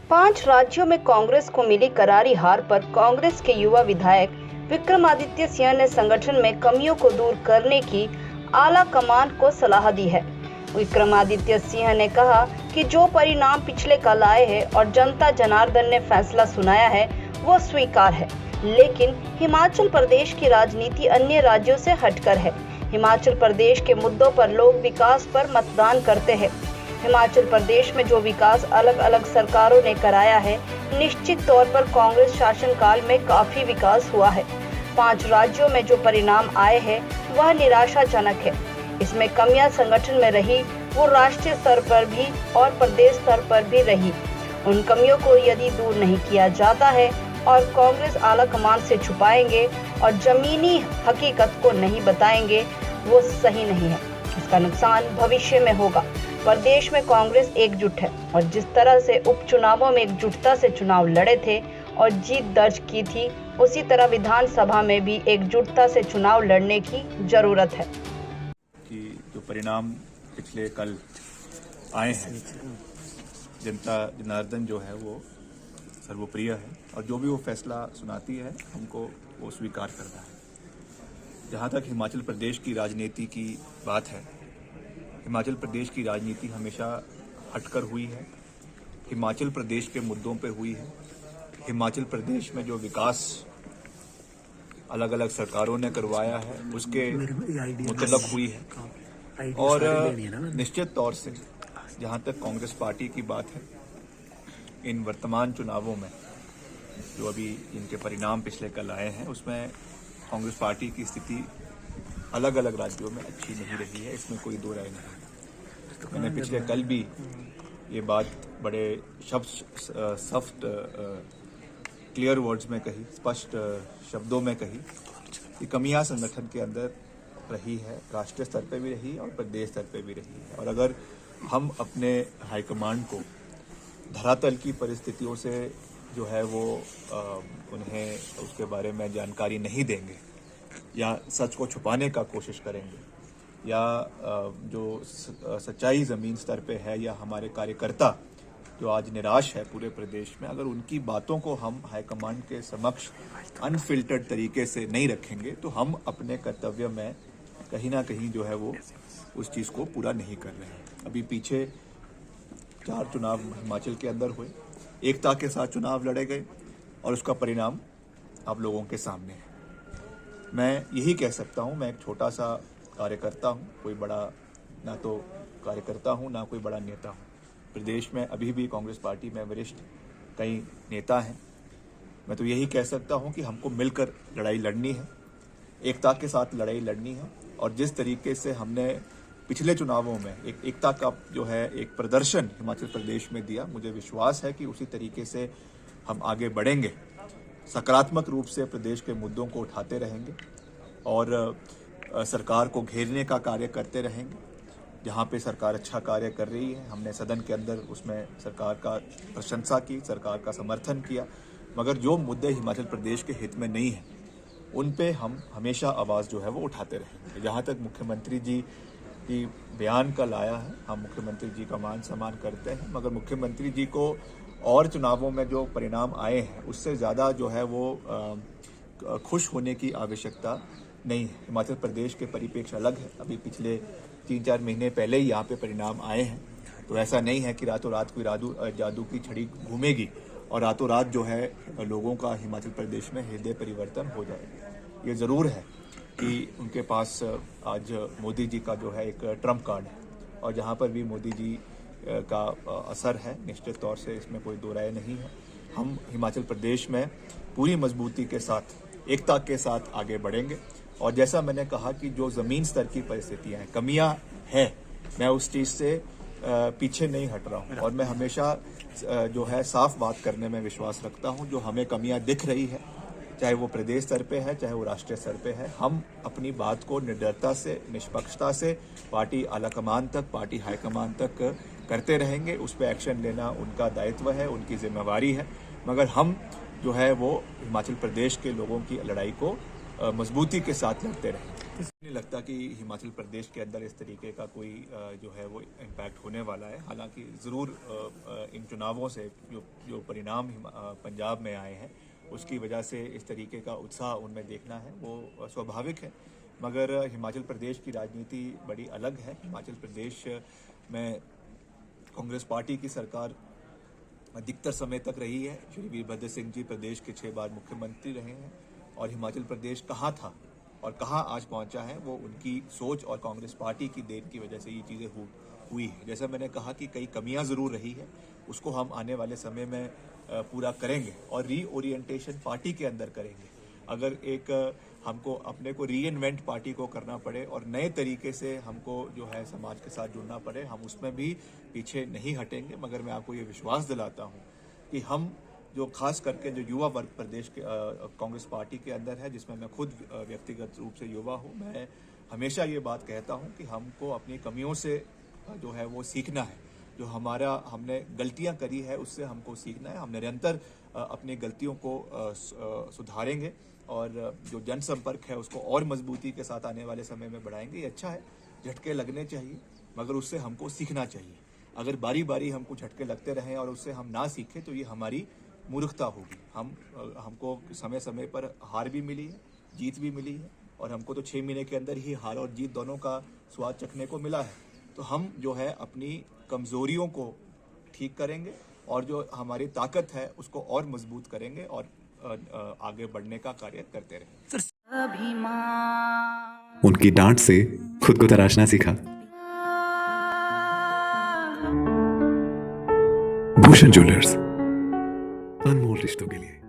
पांच राज्यों में कांग्रेस को मिली करारी हार पर कांग्रेस के युवा विधायक विक्रमादित्य सिंह ने संगठन में कमियों को दूर करने की आला कमान को सलाह दी है। विक्रमादित्य सिंह ने कहा कि जो परिणाम पिछले कल आए हैं और जनता जनार्दन ने फैसला सुनाया है वो स्वीकार है, लेकिन हिमाचल प्रदेश की राजनीति अन्य राज्यों से हटकर है। हिमाचल प्रदेश के मुद्दों पर लोग विकास पर मतदान करते हैं। हिमाचल प्रदेश में जो विकास अलग अलग सरकारों ने कराया है, निश्चित तौर पर कांग्रेस शासनकाल में काफी विकास हुआ है। 5 राज्यों में जो परिणाम आए हैं वह निराशाजनक है। इसमें कमियां संगठन में रही, वो राष्ट्रीय स्तर पर भी और प्रदेश स्तर पर भी रही। उन कमियों को यदि दूर नहीं किया जाता है और कांग्रेस आला कमान से छुपाएंगे और जमीनी हकीकत को नहीं बताएंगे, वो सही नहीं है। इसका नुकसान भविष्य में होगा। प्रदेश में कांग्रेस एकजुट है और जिस तरह से उपचुनावों में एकजुटता से चुनाव लड़े थे और जीत दर्ज की थी, उसी तरह विधानसभा में भी एकजुटता से चुनाव लड़ने की जरूरत है। कि जो परिणाम पिछले कल आए हैं, जनता जनार्दन जो है वो सर्वप्रिय है और जो भी वो फैसला सुनाती है हमको वो स्वीकार करना है। जहाँ तक हिमाचल प्रदेश की राजनीति की बात है, हिमाचल प्रदेश की राजनीति हमेशा हटकर हुई है, हिमाचल प्रदेश के मुद्दों पे हुई है। हिमाचल प्रदेश में जो विकास अलग अलग सरकारों ने करवाया है उसके मुतल्लक हुई है। और निश्चित तौर से जहाँ तक कांग्रेस पार्टी की बात है, इन वर्तमान चुनावों में जो अभी इनके परिणाम पिछले कल आए हैं उसमें कांग्रेस पार्टी की स्थिति अलग अलग राज्यों में अच्छी नहीं रही है, इसमें कोई दो राय नहीं। मैंने पिछले कल भी ये बात बड़े सॉफ्ट क्लियर वर्ड्स में कही, स्पष्ट शब्दों में कही कि कमियां संगठन के अंदर रही है, राष्ट्रीय स्तर पे भी रही और प्रदेश स्तर पे भी रही है। और अगर हम अपने हाईकमांड को धरातल की परिस्थितियों से जो है वो उन्हें उसके बारे में जानकारी नहीं देंगे या सच को छुपाने का कोशिश करेंगे या जो सच्चाई ज़मीन स्तर पे है या हमारे कार्यकर्ता जो आज निराश है पूरे प्रदेश में, अगर उनकी बातों को हम हाईकमांड के समक्ष अनफिल्टर्ड तरीके से नहीं रखेंगे तो हम अपने कर्तव्य में कहीं ना कहीं जो है वो उस चीज़ को पूरा नहीं कर रहे हैं। अभी पीछे 4 चुनाव हिमाचल के अंदर हुए, एकता के साथ चुनाव लड़े गए और उसका परिणाम आप लोगों के सामने है। मैं यही कह सकता हूँ, मैं एक छोटा सा कार्यकर्ता हूँ, कोई बड़ा ना तो कार्यकर्ता हूँ ना कोई बड़ा नेता हूँ। प्रदेश में अभी भी कांग्रेस पार्टी में वरिष्ठ कई नेता हैं। मैं तो यही कह सकता हूँ कि हमको मिलकर लड़ाई लड़नी है, एकता के साथ लड़ाई लड़नी है। और जिस तरीके से हमने पिछले चुनावों में एक एकता का जो है एक प्रदर्शन हिमाचल प्रदेश में दिया, मुझे विश्वास है कि उसी तरीके से हम आगे बढ़ेंगे, सकारात्मक रूप से प्रदेश के मुद्दों को उठाते रहेंगे और सरकार को घेरने का कार्य करते रहेंगे। जहाँ पे सरकार अच्छा कार्य कर रही है, हमने सदन के अंदर उसमें सरकार का प्रशंसा की, सरकार का समर्थन किया, मगर जो मुद्दे हिमाचल प्रदेश के हित में नहीं हैं उन पे हम हमेशा आवाज़ जो है वो उठाते रहेंगे। जहाँ तक मुख्यमंत्री जी की बयान कल आया है, हम मुख्यमंत्री जी का मान सम्मान करते हैं, मगर मुख्यमंत्री जी को और चुनावों में जो परिणाम आए हैं उससे ज़्यादा जो है वो खुश होने की आवश्यकता नहीं है। हिमाचल प्रदेश के परिप्रेक्ष्य अलग है। अभी पिछले 3-4 महीने पहले ही यहाँ पे परिणाम आए हैं, तो ऐसा नहीं है कि रातों रात कोई जादू की छड़ी घूमेगी और रातों रात जो है लोगों का हिमाचल प्रदेश में हृदय परिवर्तन हो जाएगा। ये ज़रूर है कि उनके पास आज मोदी जी का जो है एक ट्रम्प कार्ड है और जहाँ पर भी मोदी जी का असर है, निश्चित तौर से इसमें कोई दो राय नहीं है। हम हिमाचल प्रदेश में पूरी मजबूती के साथ, एकता के साथ आगे बढ़ेंगे और जैसा मैंने कहा कि जो ज़मीन स्तर की परिस्थितियाँ हैं, कमियाँ हैं, मैं उस चीज़ से पीछे नहीं हट रहा हूँ और मैं हमेशा जो है साफ बात करने में विश्वास रखता हूँ। जो हमें कमियाँ दिख रही है, चाहे वो प्रदेश स्तर पे है, चाहे वो राष्ट्रीय स्तर पे है, हम अपनी बात को निडरता से, निष्पक्षता से पार्टी आलाकमान तक, पार्टी हाईकमान तक करते रहेंगे। उस पर एक्शन लेना उनका दायित्व है, उनकी जिम्मेवारी है, मगर हम जो है वो हिमाचल प्रदेश के लोगों की लड़ाई को मजबूती के साथ लड़ते रहें। नहीं लगता कि हिमाचल प्रदेश के अंदर इस तरीके का कोई जो है वो इम्पैक्ट होने वाला है। हालांकि ज़रूर इन चुनावों से जो परिणाम पंजाब में आए हैं उसकी वजह से इस तरीके का उत्साह उनमें देखना है वो स्वाभाविक है। मगर हिमाचल प्रदेश की राजनीति बड़ी अलग है। हिमाचल प्रदेश में कांग्रेस पार्टी की सरकार अधिकतर समय तक रही है। श्री वीरभद्र सिंह जी प्रदेश के 6 बार मुख्यमंत्री रहे हैं और हिमाचल प्रदेश कहाँ था और कहाँ आज पहुंचा है वो उनकी सोच और कांग्रेस पार्टी की देन की वजह से ये चीज़ें हुई है। जैसा मैंने कहा कि कई कमियां ज़रूर रही है, उसको हम आने वाले समय में पूरा करेंगे और रीओरिएंटेशन पार्टी के अंदर करेंगे। अगर एक हमको अपने को रीइन्वेंट पार्टी को करना पड़े और नए तरीके से हमको जो है समाज के साथ जुड़ना पड़े, हम उसमें भी पीछे नहीं हटेंगे। मगर मैं आपको ये विश्वास दिलाता हूँ कि हम जो खास करके जो युवा वर्ग प्रदेश के कांग्रेस पार्टी के अंदर है, जिसमें मैं खुद व्यक्तिगत रूप से युवा हूँ, मैं हमेशा ये बात कहता हूँ कि हमको अपनी कमियों से जो है वो सीखना है। जो हमने गलतियाँ करी है उससे हमको सीखना है। हम निरंतर अपनी गलतियों को सुधारेंगे और जो जनसंपर्क है उसको और मजबूती के साथ आने वाले समय में बढ़ाएंगे। ये अच्छा है, झटके लगने चाहिए मगर उससे हमको सीखना चाहिए। अगर बारी बारी हमको झटके लगते रहें और उससे हम ना सीखें तो ये हमारी मूर्खता होगी। हमको समय समय पर हार भी मिली है, जीत भी मिली है और हमको तो 6 महीने के अंदर ही हार और जीत दोनों का स्वाद चखने को मिला है। तो हम जो है अपनी कमजोरियों को ठीक करेंगे और जो हमारी ताकत है उसको और मजबूत करेंगे और आगे बढ़ने का कार्य करते रहेंगे। उनकी डांट से खुद को तराशना सीखा। भूषण ज्वेलर्स, अनमोल रिश्तों के लिए।